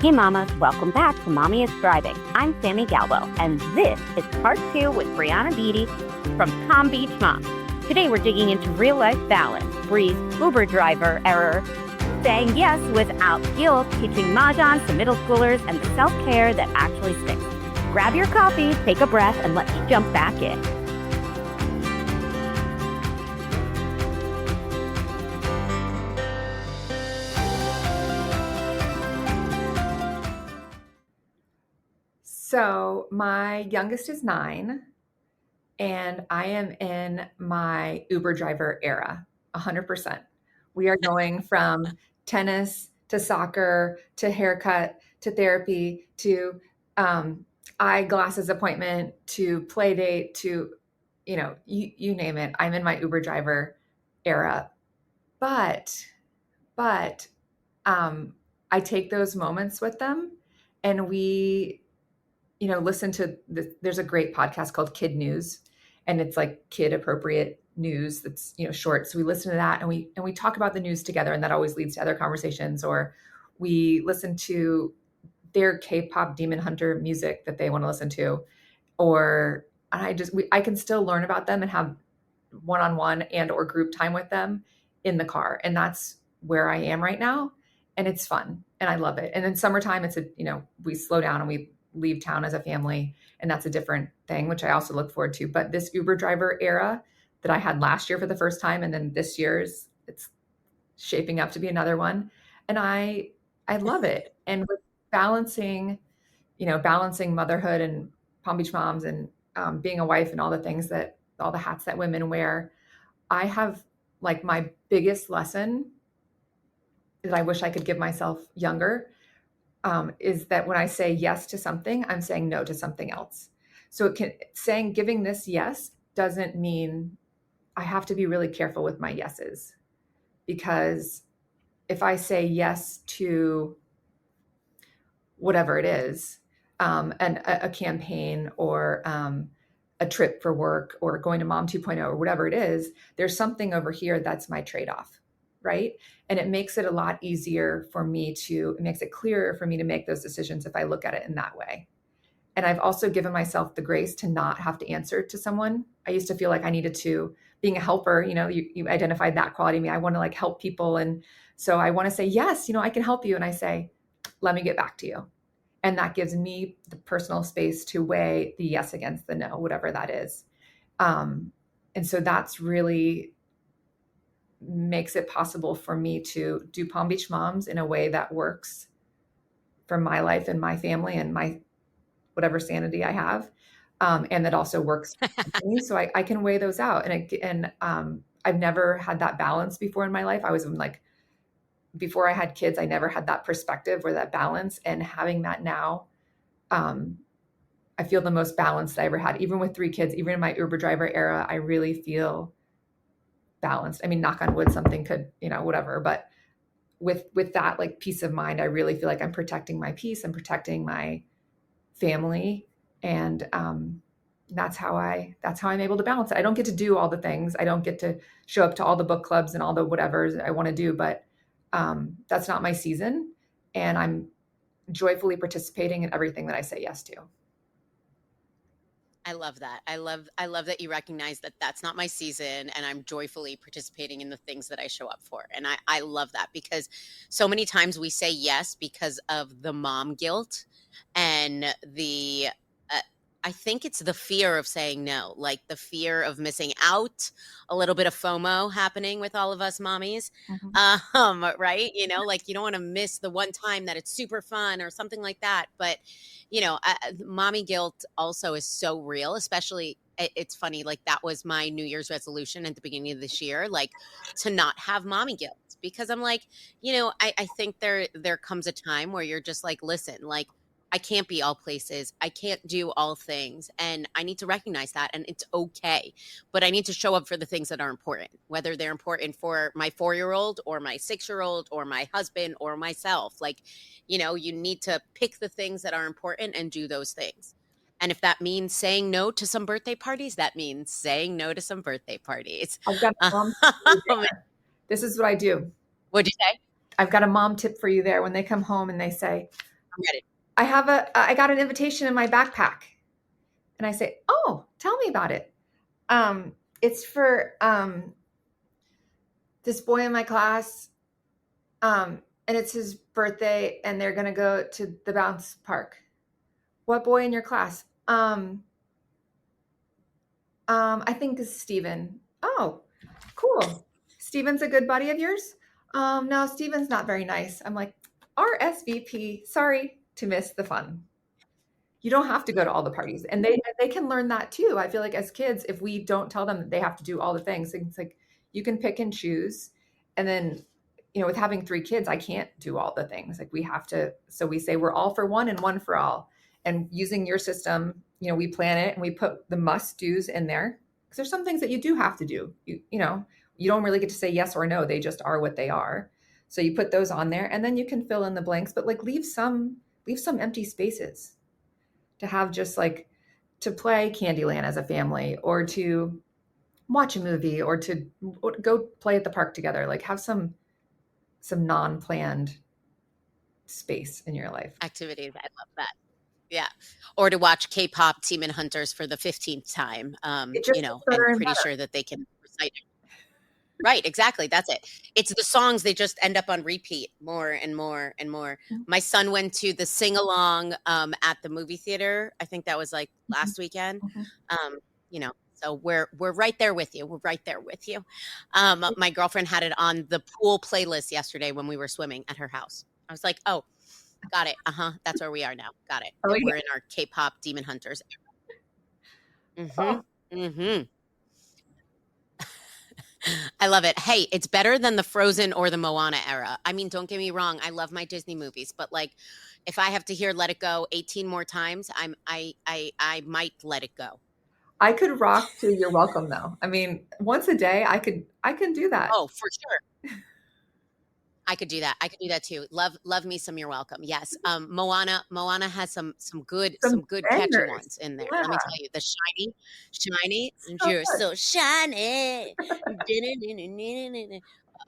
Hey mamas, welcome back to Mommy is Driving. I'm Sami Galbo, and this is part 2 with Briana Beatty from Palm Beach Mom. Today we're digging into real-life balance, Bree's Uber driver error, saying yes without guilt, teaching Mahjong to middle schoolers, and the self-care that actually sticks. Grab your coffee, take a breath, and let's jump back in. So my youngest is 9, and I am in my Uber driver era, 100%. We are going from tennis to soccer to haircut to therapy to eyeglasses appointment to play date to, you name it. I'm in my Uber driver era. But I take those moments with them, and we listen to there's a great podcast called Kid News, and it's like kid appropriate news that's, short. So we listen to that, and we talk about the news together, and that always leads to other conversations. Or we listen to their K-pop Demon Hunter music that they want to listen to, or I can still learn about them and have one-on-one and or group time with them in the car. And that's where I am right now. And it's fun and I love it. And then summertime, we slow down and we leave town as a family, and that's a different thing, which I also look forward to. But this Uber driver era that I had last year for the first time, and then this year's, it's shaping up to be another one. And I love it. And with balancing motherhood and Palm Beach moms and being a wife and all the hats that women wear, I have like my biggest lesson that I wish I could give myself younger is that when I say yes to something, I'm saying no to something else. So giving this yes doesn't mean I have to be really careful with my yeses, because if I say yes to whatever it is, and a campaign or a trip for work or going to Mom 2.0 or whatever it is, there's something over here that's my trade-off, right? And it makes it a lot easier for me it makes it clearer for me to make those decisions if I look at it in that way. And I've also given myself the grace to not have to answer to someone. I used to feel like I needed to, being a helper, you identified that quality in me. I want to help people. And so I want to say, yes, I can help you. And I say, let me get back to you. And that gives me the personal space to weigh the yes against the no, whatever that is. And so that's really makes it possible for me to do Palm Beach Moms in a way that works for my life and my family and my whatever sanity I have. And that also works for me. So I can weigh those out. And I've never had that balance before in my life. I was before I had kids, I never had that perspective or that balance. And having that now, I feel the most balanced I ever had. Even with 3 kids, even in my Uber driver era, I really feel balanced. I mean, knock on wood, something could, whatever. But with that peace of mind, I really feel like I'm protecting my peace and protecting my family. And that's how I'm able to balance it. I don't get to do all the things. I don't get to show up to all the book clubs and all the whatevers I want to do, but that's not my season. And I'm joyfully participating in everything that I say yes to. I love that. I love that you recognize that that's not my season, and I'm joyfully participating in the things that I show up for. And I love that, because so many times we say yes because of the mom guilt and I think it's the fear of saying no, like the fear of missing out, a little bit of FOMO happening with all of us mommies. Mm-hmm. Right? You don't want to miss the one time that it's super fun or something like that. But, mommy guilt also is so real, especially it's funny. That was my New Year's resolution at the beginning of this year, to not have mommy guilt, because I'm I think there comes a time where you're just listen, I can't be all places. I can't do all things. And I need to recognize that. And it's okay. But I need to show up for the things that are important, whether they're important for my 4-year-old or my 6-year-old or my husband or myself. You need to pick the things that are important and do those things. And if that means saying no to some birthday parties, that means saying no to some birthday parties. I've got a mom This is what I do. What'd you say? I've got a mom tip for you there. When they come home and they say, ready. I got an invitation in my backpack. And I say, oh, tell me about it. It's for this boy in my class, and it's his birthday, and they're gonna go to the bounce park. What boy in your class? I think it's Steven. Oh, cool. Steven's a good buddy of yours? No, Steven's not very nice. I'm like, RSVP, sorry to miss the fun. You don't have to go to all the parties. And they can learn that too. I feel like as kids, if we don't tell them that they have to do all the things, it's like you can pick and choose. And then, with having 3 kids, I can't do all the things. Like we have to, so we say we're all for one and one for all. And using your system, we plan it and we put the must do's in there. Because there's some things that you do have to do. You don't really get to say yes or no. They just are what they are. So you put those on there and then you can fill in the blanks, but like leave some empty spaces to have just like to play Candyland as a family or to watch a movie or to go play at the park together. Like have some non-planned space in your life. Activities. I love that. Yeah. Or to watch K-pop Demon Hunters for the 15th time. I'm pretty sure that they can recite it. Right, exactly. That's it. It's the songs, they just end up on repeat more and more and more. Mm-hmm. My son went to the sing-along at the movie theater. I think that was like last weekend. Mm-hmm. So we're right there with you. We're right there with you. My girlfriend had it on the pool playlist yesterday when we were swimming at her house. I was like, oh, got it. That's where we are now. Got it. Oh, we're in our K-pop Demon Hunters. Mm-hmm. Oh. Mm-hmm. I love it. Hey, it's better than the Frozen or the Moana era. I mean, don't get me wrong. I love my Disney movies, but like, if I have to hear "Let It Go" 18 more times, I might let it go. I could rock to "You're Welcome" though. I mean, once a day, I can do that. Oh, for sure. I could do that. I could do that too. Love me some "You're Welcome." Yes. Moana has some good catchy ones in there. Yeah. Let me tell you, the shiny, you're so shiny.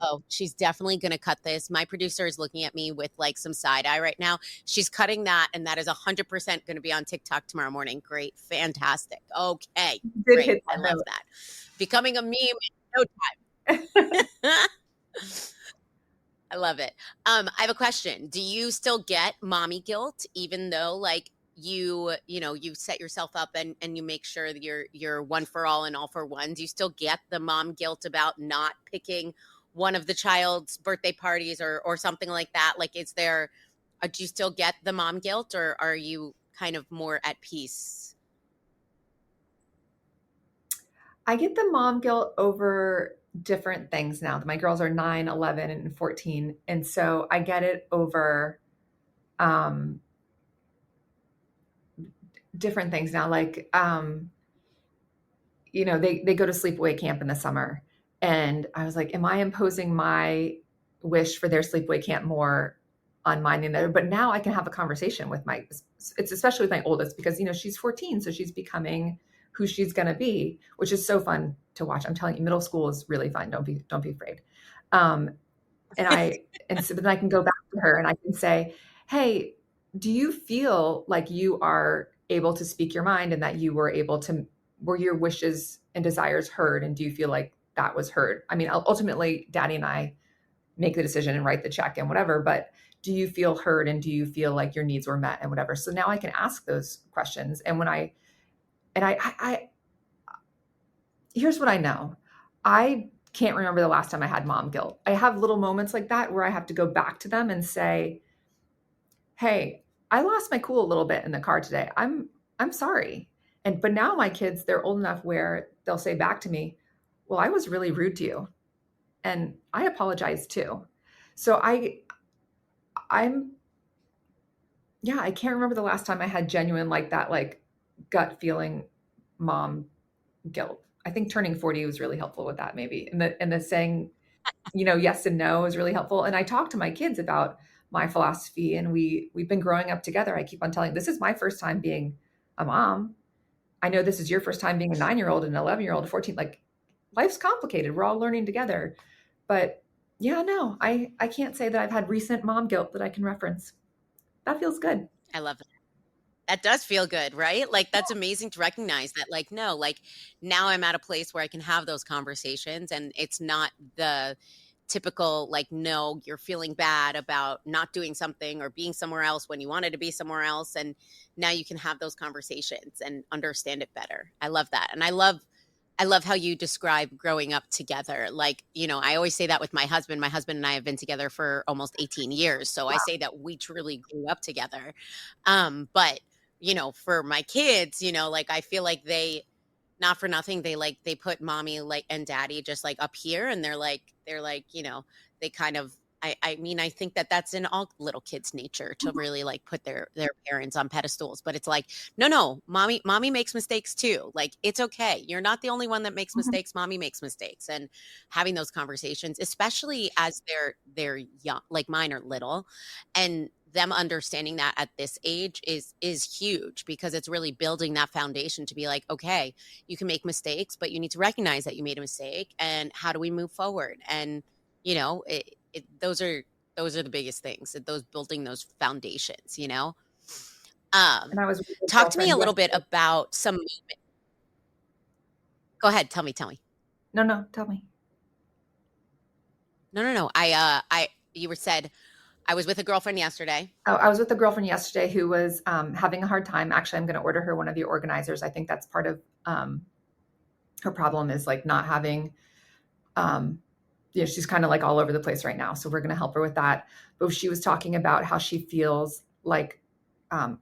Oh, she's definitely going to cut this. My producer is looking at me with like some side eye right now. She's cutting that, and that is 100% going to be on TikTok tomorrow morning. Great. Fantastic. Okay. Great. I love that. Becoming a meme in no time. I love it. I have a question. Do you still get mommy guilt, even though like you set yourself up and you make sure that you're one for all and all for one? Do you still get the mom guilt about not picking one of the child's birthday parties or something like that? Like, do you still get the mom guilt, or are you kind of more at peace? I get the mom guilt over different things now. My girls are 9, 11, and 14. And so I get it over different things now. Like, they go to sleepaway camp in the summer. And I was like, am I imposing my wish for their sleepaway camp more on mine than the other? But now I can have a conversation with it's especially with my oldest, because, she's 14. So she's becoming who she's going to be, which is so fun to watch. I'm telling you, middle school is really fun. Don't be afraid. And so then I can go back to her and I can say, hey, do you feel like you are able to speak your mind and that you were your wishes and desires heard? And do you feel like that was heard? I mean, ultimately Daddy and I make the decision and write the check and whatever, but do you feel heard? And do you feel like your needs were met and whatever? So now I can ask those questions. And when I here's what I know. I can't remember the last time I had mom guilt. I have little moments like that where I have to go back to them and say, hey, I lost my cool a little bit in the car today. I'm sorry. But now my kids, they're old enough where they'll say back to me, well, I was really rude to you. And I apologize too. So I can't remember the last time I had genuine like that, like gut feeling mom guilt. I think turning 40 was really helpful with that, maybe. And the saying, yes and no is really helpful. And I talk to my kids about my philosophy, and we've been growing up together. I keep on telling, this is my first time being a mom. I know this is your first time being a 9-year-old and an 11-year-old, 14. Like, life's complicated. We're all learning together. But yeah, no, I can't say that I've had recent mom guilt that I can reference. That feels good. I love that. That does feel good, right? Like, that's amazing to recognize that, like, no, like, now I'm at a place where I can have those conversations, and it's not the typical, like, no, you're feeling bad about not doing something or being somewhere else when you wanted to be somewhere else. And now you can have those conversations and understand it better. I love that. And I love how you describe growing up together. Like, I always say that with my husband. My husband and I have been together for almost 18 years. So I say that we truly grew up together. But, for my kids, like, I feel like not for nothing, they put mommy like and daddy just like up here, and they're like, they kind of, I mean, I think that that's in all little kids' nature to really like put their parents on pedestals, but it's like, no, mommy makes mistakes too. Like, it's okay. You're not the only one that makes Mhm. mistakes. Mommy makes mistakes. And having those conversations, especially as they're young, like mine are little, and them understanding that at this age is huge, because it's really building that foundation to be like, okay, you can make mistakes, but you need to recognize that you made a mistake, and how do we move forward? And those are the biggest things, those building those foundations. And I was with a Talk to me girlfriend a little bit yesterday. about some. Go ahead, tell me. No, tell me. No, I you were said I was with a girlfriend yesterday. Oh, I was with a girlfriend yesterday who was having a hard time. Actually, I'm going to order her one of the organizers. I think that's part of her problem, is like not having, um, she's kind of like all over the place right now. So we're going to help her with that. But she was talking about how she feels like um,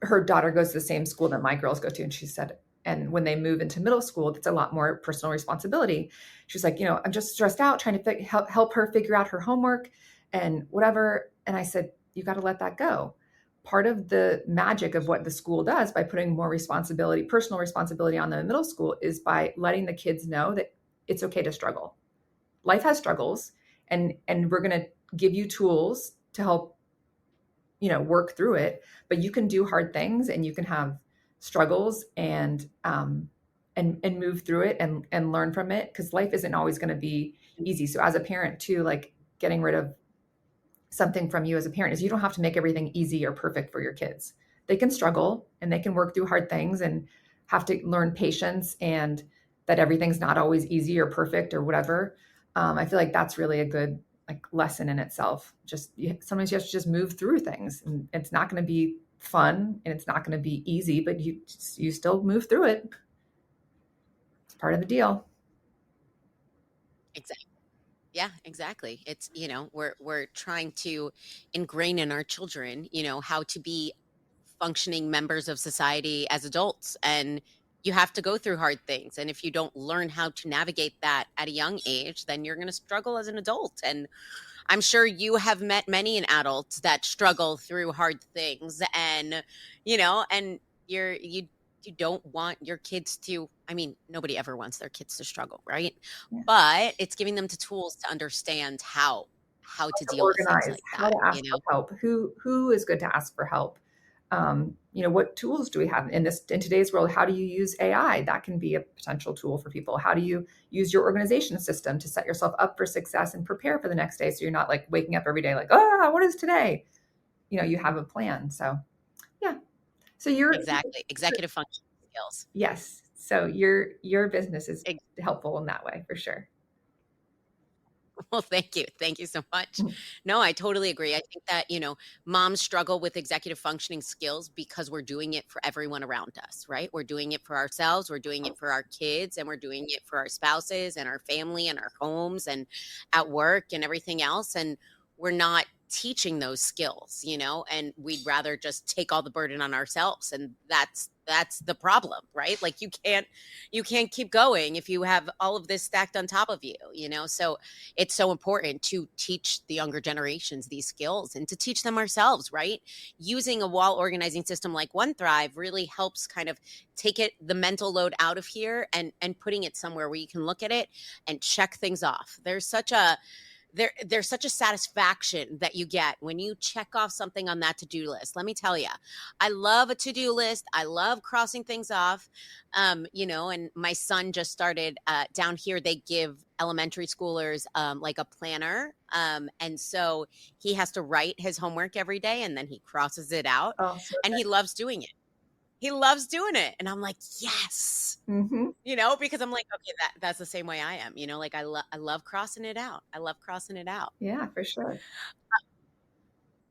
her daughter goes to the same school that my girls go to. And she said, and when they move into middle school, it's a lot more personal responsibility. She's like, I'm just stressed out trying to help her figure out her homework and whatever. And I said, you got to let that go. Part of the magic of what the school does by putting more responsibility, personal responsibility on them in middle school, is by letting the kids know that it's okay to struggle. Life has struggles, and we're going to give you tools to help work through it, but you can do hard things, and you can have struggles, and move through it, and learn from it, because life isn't always going to be easy. So as a parent too, like, getting rid of something from you as a parent is, you don't have to make everything easy or perfect for your kids. They can struggle, and they can work through hard things, and have to learn patience, and that everything's not always easy or perfect or whatever. I feel like that's really a good, like, lesson in itself. Just sometimes you have to just move through things, and it's not going to be fun, and it's not going to be easy, but you still move through it. It's part of the deal. Exactly. Yeah, exactly. It's, we're trying to ingrain in our children, how to be functioning members of society as adults. And you have to go through hard things. And if you don't learn how to navigate that at a young age, then you're going to struggle as an adult. And I'm sure you have met many an adult that struggle through hard things, and and you don't want your kids to. I mean, nobody ever wants their kids to struggle, right? Yeah. But it's giving them the tools to understand how to To deal with things organize, like how that. to ask for help, who is good to ask for help. What tools do we have in today's world? How do you use AI? That can be a potential tool for people. How do you use your organization system to set yourself up for success and prepare for the next day, so you're not like waking up every day like, what is today? You have a plan. So yeah. So Exactly, executive function skills. yes. So your business is helpful in that way, for sure. Well, thank you. Thank you so much. Mhm. No, I totally agree. I think that, moms struggle with executive functioning skills because we're doing it for everyone around us, right? We're doing it for ourselves, we're doing it for our kids, and we're doing it for our spouses and our family and our homes and at work and everything else. And we're not teaching those skills, and we'd rather just take all the burden on ourselves. And that's the problem, right? Like, you can't keep going if you have all of this stacked on top of you. So it's so important to teach the younger generations these skills and to teach them ourselves, right? Using a wall organizing system like OneThrive really helps kind of take the mental load out of here, and putting it somewhere where you can look at it and check things off. There's such a there's such a satisfaction that you get when you check off something on that to-do list. Let me tell you, I love a to-do list. I love crossing things off. And my son just started down here. They give elementary schoolers like a planner. And so he has to write his homework every day and then he crosses it out, Oh, so and he loves doing it. He loves doing it. And I'm like, yes, because I'm like, okay, that's the same way I am, like I love crossing it out. I love crossing it out. yeah, for sure.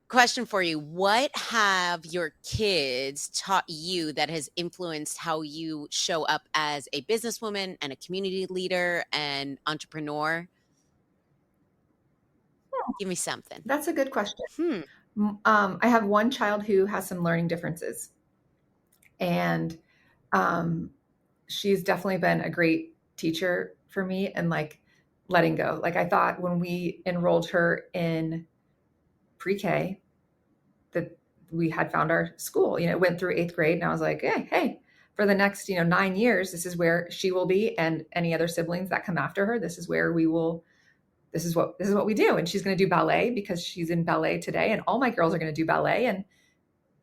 Question for you. What have your kids taught you that has influenced how you show up as a businesswoman and a community leader and entrepreneur? Give me something. That's a good question. I have one child who has some learning differences, and she's definitely been a great teacher for me, and like letting go. Like I thought when we enrolled her in pre-K that we had found our school, went through 8th grade, and I was like, hey, for the next, 9 years, this is where she will be. And any other siblings that come after her, this is where we will, this is what we do. And she's going to do ballet because she's in ballet today. And all my girls are going to do ballet. And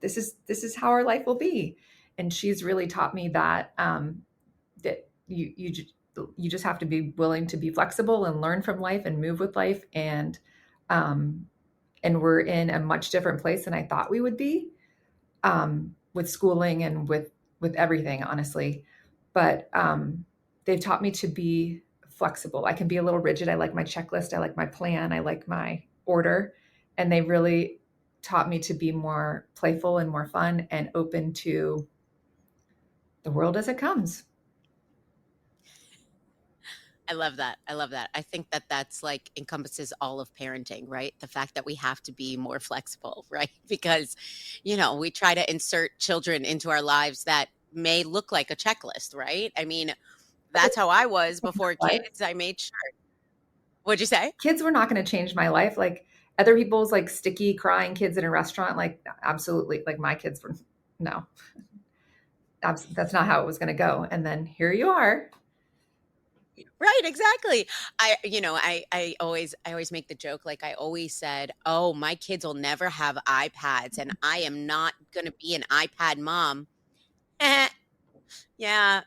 this is how our life will be. And she's really taught me that, that you just have to be willing to be flexible and learn from life and move with life. And we're in a much different place than I thought we would be, with schooling and with everything, honestly. But they've taught me to be flexible. I can be a little rigid. I like my checklist. I like my plan. I like my order. And they really taught me to be more playful and more fun and open to the world as it comes. I love that. I think that's like encompasses all of parenting, right? The fact that we have to be more flexible, right? Because, we try to insert children into our lives that may look like a checklist, right? I mean, that's how I was before kids. I made sure. What'd you say? Kids were not going to change my life. Like other people's like sticky crying kids in a restaurant, like absolutely. Like my kids were, no, that's not how it was going to go. And then here you are. Right, exactly. I always make the joke, like I always said, oh, my kids will never have iPads and I am not going to be an iPad mom. Yeah,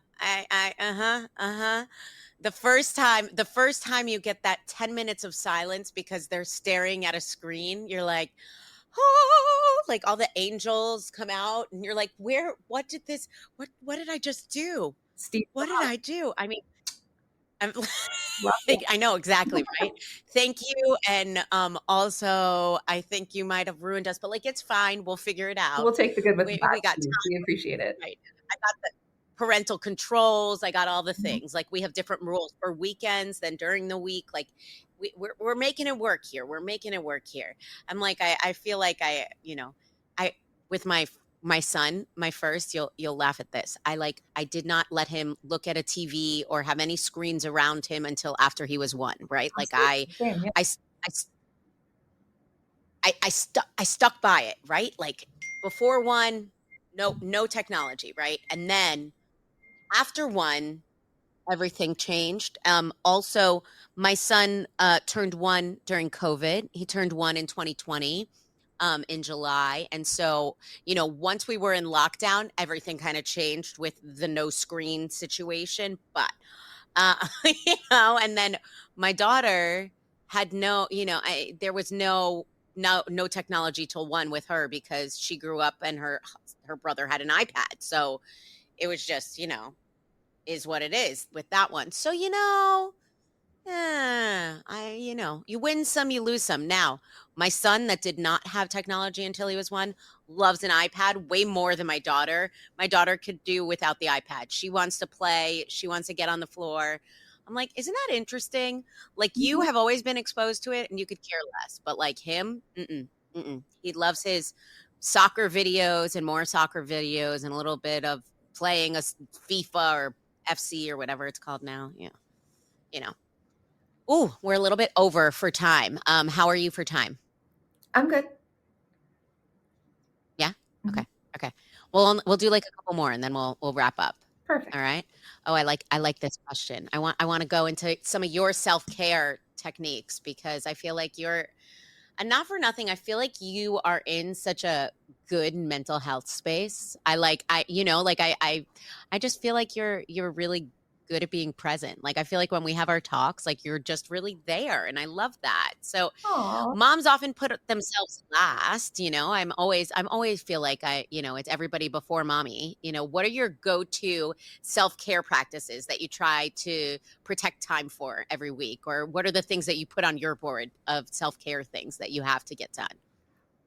the first time you get that 10 minutes of silence because they're staring at a screen, you're like, oh, like all the angels come out and you're like, what did I just do? Steve, what did I do? I mean, I know exactly, right? Thank you. And also, I think you might have ruined us, but like, it's fine. We'll figure it out. We'll take the good with the bad. We got time. We appreciate it. Right. I got the parental controls. I got all the things. Like we have different rules for weekends than during the week. Like we're making it work here. We're making it work here. I'm like, I feel like with my son, my first, you'll laugh at this. I did not let him look at a TV or have any screens around him until after he was 1, right? Like I stuck by it, right? Like before 1, no technology, right? And then after 1, everything changed. Also my son turned 1 during COVID. He turned 1 in 2020. In July. And so, once we were in lockdown, everything kind of changed with the no screen situation. But, and then my daughter had there was no technology till 1 with her because she grew up and her brother had an iPad. So it was just, is what it is with that one. So, you win some, you lose some. Now, my son that did not have technology until he was 1 loves an iPad way more than my daughter. My daughter could do without the iPad. She wants to play. She wants to get on the floor. I'm like, isn't that interesting? Like you have always been exposed to it and you could care less. But like him, he loves his soccer videos and more soccer videos and a little bit of playing a FIFA or FC or whatever it's called now. Yeah. Ooh, we're a little bit over for time. How are you for time? I'm good. Yeah. Okay. Okay. Well, we'll do like a couple more and then we'll wrap up. Perfect. All right. Oh, I like this question. I want to go into some of your self-care techniques, because I feel like and not for nothing, I feel like you are in such a good mental health space. I just feel like you're really good at being present. Like, I feel like when we have our talks, like, you're just really there, and I love that. So Aw. moms often put themselves last. I'm always feel like it's everybody before mommy. What are your go-to self-care practices that you try to protect time for every week? Or what are the things that you put on your board of self-care things that you have to get done?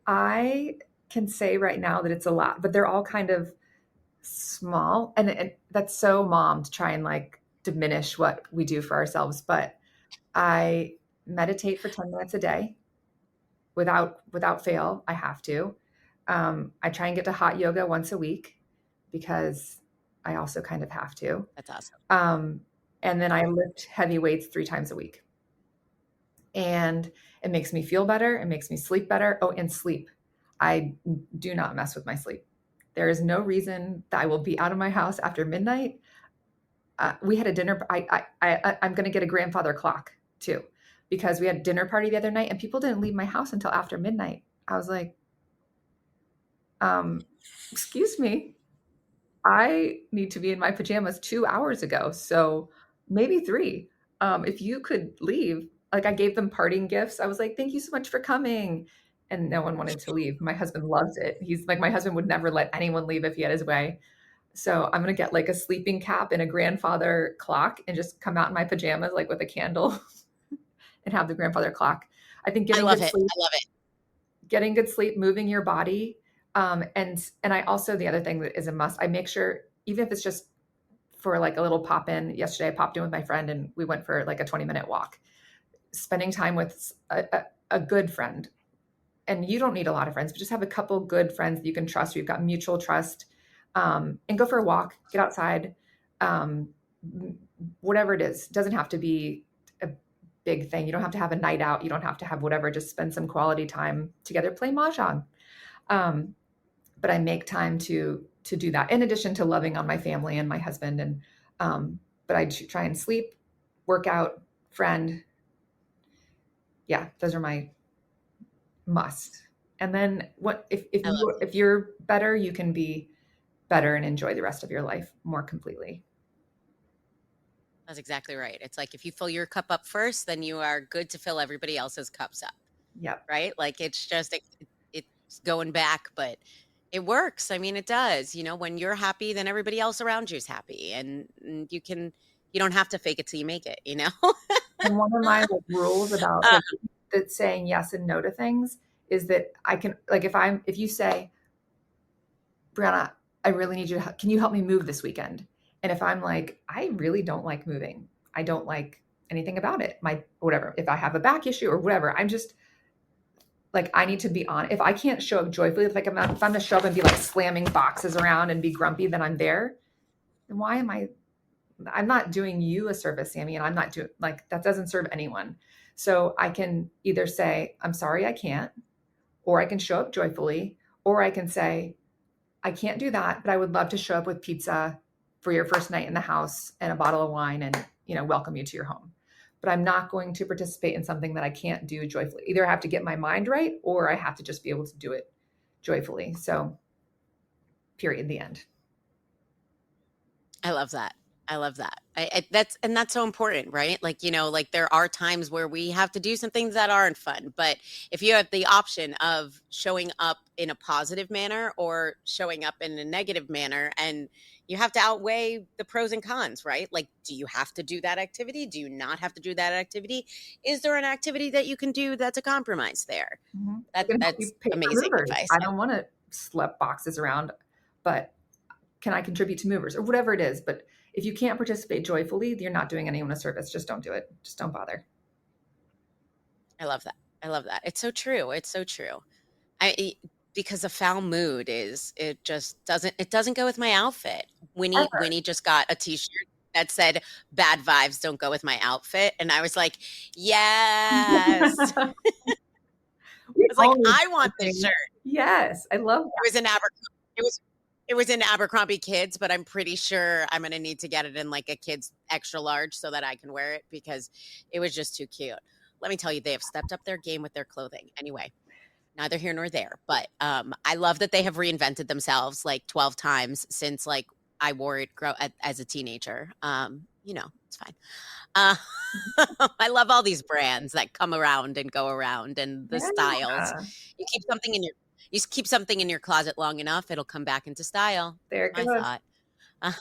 I can say right now that it's a lot, but they're all kind of small. And that's so mom to try and like diminish what we do for ourselves. But I meditate for 10 minutes a day without fail. I have to. I try and get to hot yoga once a week because I also kind of have to. That's awesome. And then I lift heavy weights 3 times a week. And it makes me feel better. It makes me sleep better. Oh, and sleep. I do not mess with my sleep. There is no reason that I will be out of my house after midnight. We had a dinner. I'm going to get a grandfather clock too, because we had a dinner party the other night and people didn't leave my house until after midnight. I was like, excuse me, I need to be in my pajamas 2 hours ago. So maybe 3. If you could leave, like I gave them parting gifts. I was like, thank you so much for coming. And no one wanted to leave. My husband loves it. He's like, my husband would never let anyone leave if he had his way. So I'm going to get like a sleeping cap and a grandfather clock and just come out in my pajamas, like with a candle and have the grandfather clock. I think I love it. I love it. Getting good sleep, moving your body. And I also, the other thing that is a must, I make sure, even if it's just for like a little pop in. Yesterday, I popped in with my friend and we went for like a 20-minute walk, spending time with a good friend. And you don't need a lot of friends, but just have a couple good friends that you can trust. You've got mutual trust, and go for a walk, get outside, whatever it is. It doesn't have to be a big thing. You don't have to have a night out. You don't have to have whatever, just spend some quality time together, play Mahjong. But I make time to do that in addition to loving on my family and my husband. And, but I try and sleep, work out, friend. Yeah, those are my must. And then what, if you're better, you can be better and enjoy the rest of your life more completely. That's exactly right. It's like, if you fill your cup up first, then you are good to fill everybody else's cups up. Yep. Right? Like, it's just, it's going back, but it works. I mean, it does. When you're happy, then everybody else around you is happy, and you don't have to fake it till you make it, And one of my rules about that saying yes and no to things is that I can, like, if you say, Briana, I really need you to, can you help me move this weekend? And if I'm like, I really don't like moving, I don't like anything about it, whatever, if I have a back issue or whatever, I'm just like, I need to be on. If I can't show up joyfully, if I'm going to show up and be like slamming boxes around and be grumpy, then I'm there. Then why am I'm not doing you a service, Sami, and I'm not doing, like, that doesn't serve anyone. So I can either say, I'm sorry, I can't, or I can show up joyfully, or I can say, I can't do that, but I would love to show up with pizza for your first night in the house and a bottle of wine and, welcome you to your home. But I'm not going to participate in something that I can't do joyfully. Either I have to get my mind right, or I have to just be able to do it joyfully. So period, the end. I love that. That's so important, right? Like, like, there are times where we have to do some things that aren't fun, but if you have the option of showing up in a positive manner or showing up in a negative manner, and you have to outweigh the pros and cons, right? Like, do you have to do that activity? Do you not have to do that activity? Is there an activity that you can do that's a compromise there? Mm-hmm. That's amazing advice. I don't want to slap boxes around, but can I contribute to movers or whatever it is? But if you can't participate joyfully, you're not doing anyone a service. Just don't do it. Just don't bother. I love that. It's so true. Because a foul mood it doesn't go with my outfit. Winnie just got a t-shirt that said, bad vibes don't go with my outfit. And I was like, yes. I was like, I want this shirt. Yes. I love that. It was in Abercrombie Kids, but I'm pretty sure I'm going to need to get it in like a kid's extra large so that I can wear it, because it was just too cute. let me tell you, they have stepped up their game with their clothing. Anyway, neither here nor there. But I love that they have reinvented themselves like 12 times since like I wore it as a teenager. It's fine. Uh, I love all these brands that come around and go around, and the styles. Yeah. You keep something in your closet long enough, it'll come back into style. There it My goes. thought. Uh,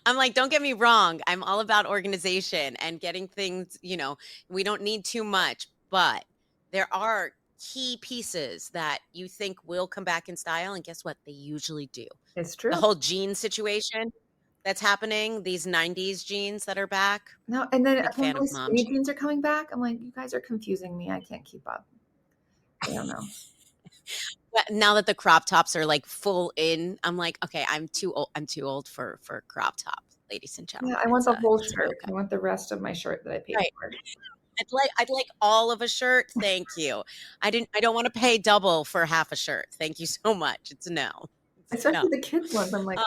I'm like, don't get me wrong. I'm all about organization and getting things, we don't need too much, but there are key pieces that you think will come back in style. And guess what? They usually do. It's true. The whole jean situation that's happening, these 90s jeans that are back. No, and then Big fan apparently of mom skinny jeans. jeans are coming back. I'm like, you guys are confusing me. I can't keep up. I don't know. But now that the crop tops are like full in, I'm like, okay, I'm too old for crop top, ladies and gentlemen. Yeah, I want the whole shirt. Okay. I want the rest of my shirt that I paid Right. for. I'd like all of a shirt. Thank you. I don't want to pay double for half a shirt. Thank you so much. It's no. Especially the kids ones. I'm like,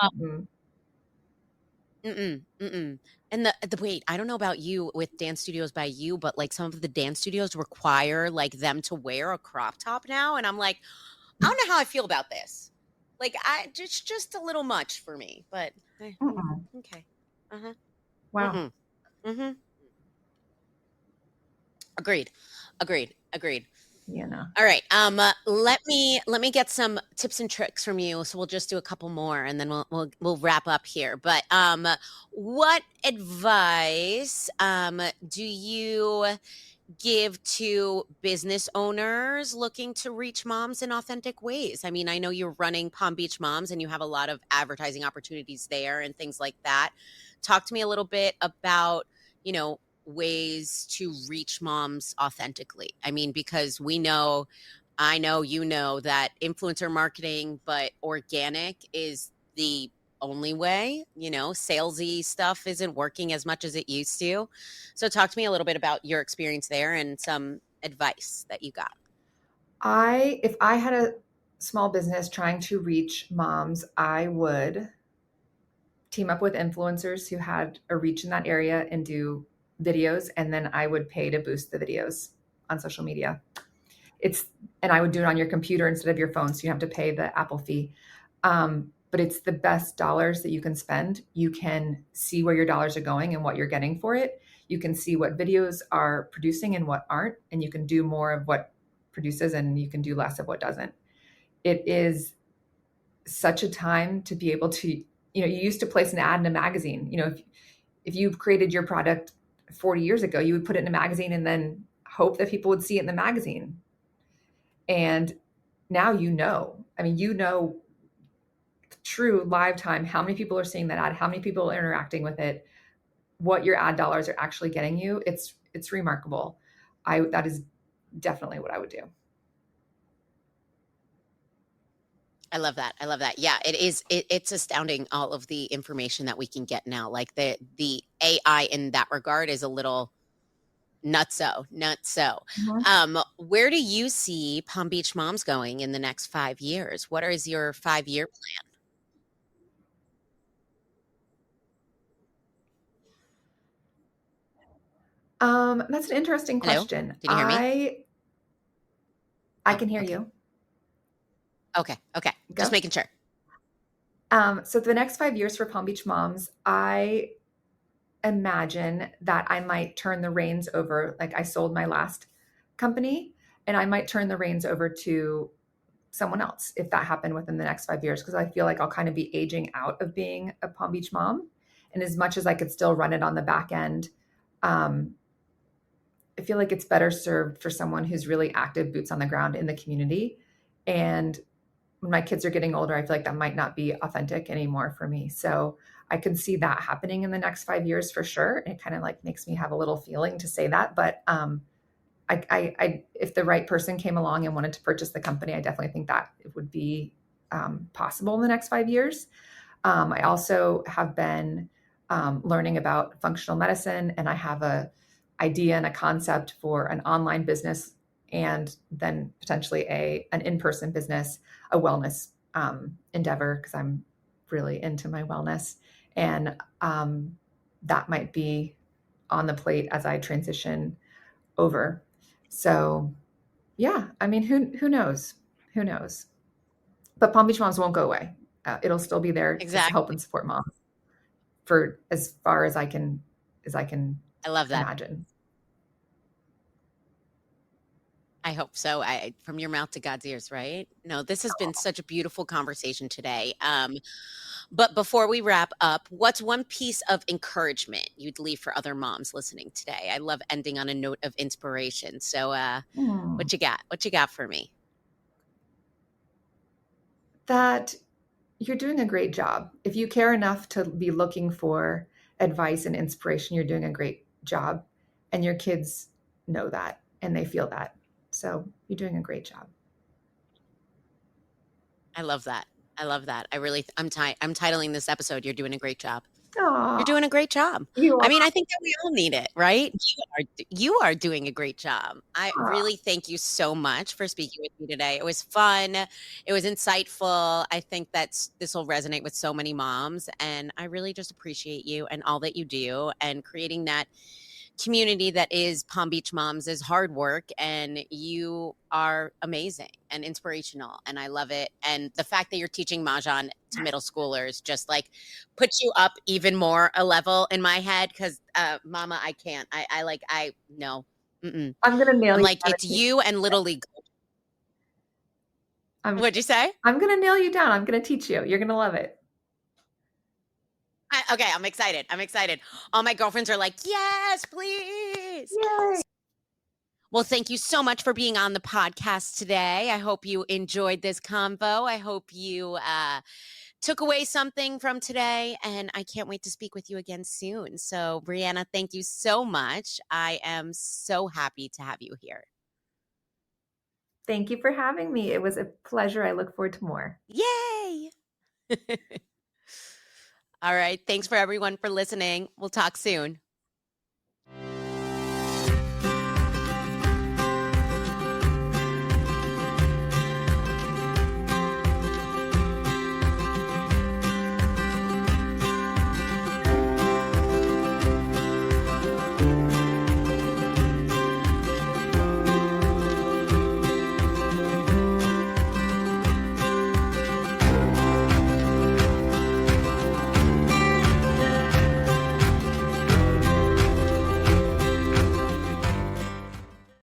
And the wait, I don't know about you with Dance Studios by You, but like some of the dance studios require like them to wear a crop top now, and I'm like, I don't know how I feel about this. Like, just a little much for me, but okay. Wow. Agreed. Yeah, no. All right. Let me get some tips and tricks from you. So we'll just do a couple more, and then we'll wrap up here. But what advice do you give to business owners looking to reach moms in authentic ways? I mean, I know you're running Palm Beach Moms, and you have a lot of advertising opportunities there and things like that. Talk to me a little bit about, ways to reach moms authentically. I mean, because I know that influencer marketing, but organic is the only way. Salesy stuff isn't working as much as it used to. So talk to me a little bit about your experience there and some advice that you got. If I had a small business trying to reach moms, I would team up with influencers who had a reach in that area and do videos, and then I would pay to boost the videos on social media. And I would do it on your computer instead of your phone, so you have to pay the Apple fee. But it's the best dollars that you can spend. You can see where your dollars are going and what you're getting for it. You can see what videos are producing and what aren't, and you can do more of what produces and you can do less of what doesn't. It is such a time to be able to, you used to place an ad in a magazine. If you created your product 40 years ago, you would put it in a magazine and then hope that people would see it in the magazine. And now true live time, how many people are seeing that ad, how many people are interacting with it, what your ad dollars are actually getting you. It's remarkable. That is definitely what I would do. I love that. Yeah, it is. It's astounding, all of the information that we can get now. Like the AI in that regard is a little nutso. Where do you see Palm Beach Moms going in the next 5 years? What is your 5-year plan? That's an interesting question. Can you hear me? I can hear you. Okay. Go. Just making sure. So the next 5 years for Palm Beach Moms, I imagine that I might turn the reins over. Like, I sold my last company, and I might turn the reins over to someone else if that happened within the next 5 years, because I feel like I'll kind of be aging out of being a Palm Beach mom. And as much as I could still run it on the back end, I feel like it's better served for someone who's really active, boots on the ground in the community. And when my kids are getting older, I feel like that might not be authentic anymore for me. So I can see that happening in the next 5 years for sure. And it kind of like makes me have a little feeling to say that. But if the right person came along and wanted to purchase the company, I definitely think that it would be possible in the next 5 years. I also have been learning about functional medicine, and I have a idea and a concept for an online business, and then potentially an in-person business, a wellness endeavor, because I'm really into my wellness. And that might be on the plate as I transition over. So yeah, I mean, who knows? Who knows? But Palm Beach Moms won't go away. It'll still be there to Exactly. help and support moms for as far as I can I love that. imagine. I hope so. From your mouth to God's ears, right? No, this has been such a beautiful conversation today. But before we wrap up, what's one piece of encouragement you'd leave for other moms listening today? I love ending on a note of inspiration. So, what you got? What you got for me? That you're doing a great job. If you care enough to be looking for advice and inspiration, you're doing a great job. And your kids know that and they feel that. So you're doing a great job. I love that. I love that. I'm titling this episode, You're Doing a Great Job. Aww, You're doing a great job. I mean, I think that we all need it, right? You are doing a great job. I really thank you so much for speaking with me today. It was fun. It was insightful. I think that this will resonate with so many moms. And I really just appreciate you and all that you do, and creating that community that is Palm Beach Moms is hard work, and you are amazing and inspirational, and I love it. And the fact that you're teaching Mahjong to middle schoolers just like puts you up even more a level in my head, because mama, I can't. No. Mm-mm. I'm gonna nail I'm you. Like, it's you and Little League. What'd you say? I'm gonna nail you down. I'm gonna teach you. You're gonna love it. Okay, I'm excited. All my girlfriends are like, yes, please. Yay. Well, thank you so much for being on the podcast today. I hope you enjoyed this convo. I hope you took away something from today, and I can't wait to speak with you again soon. So, Briana, thank you so much. I am so happy to have you here. Thank you for having me. It was a pleasure. I look forward to more. Yay! All right. Thanks for everyone for listening. We'll talk soon.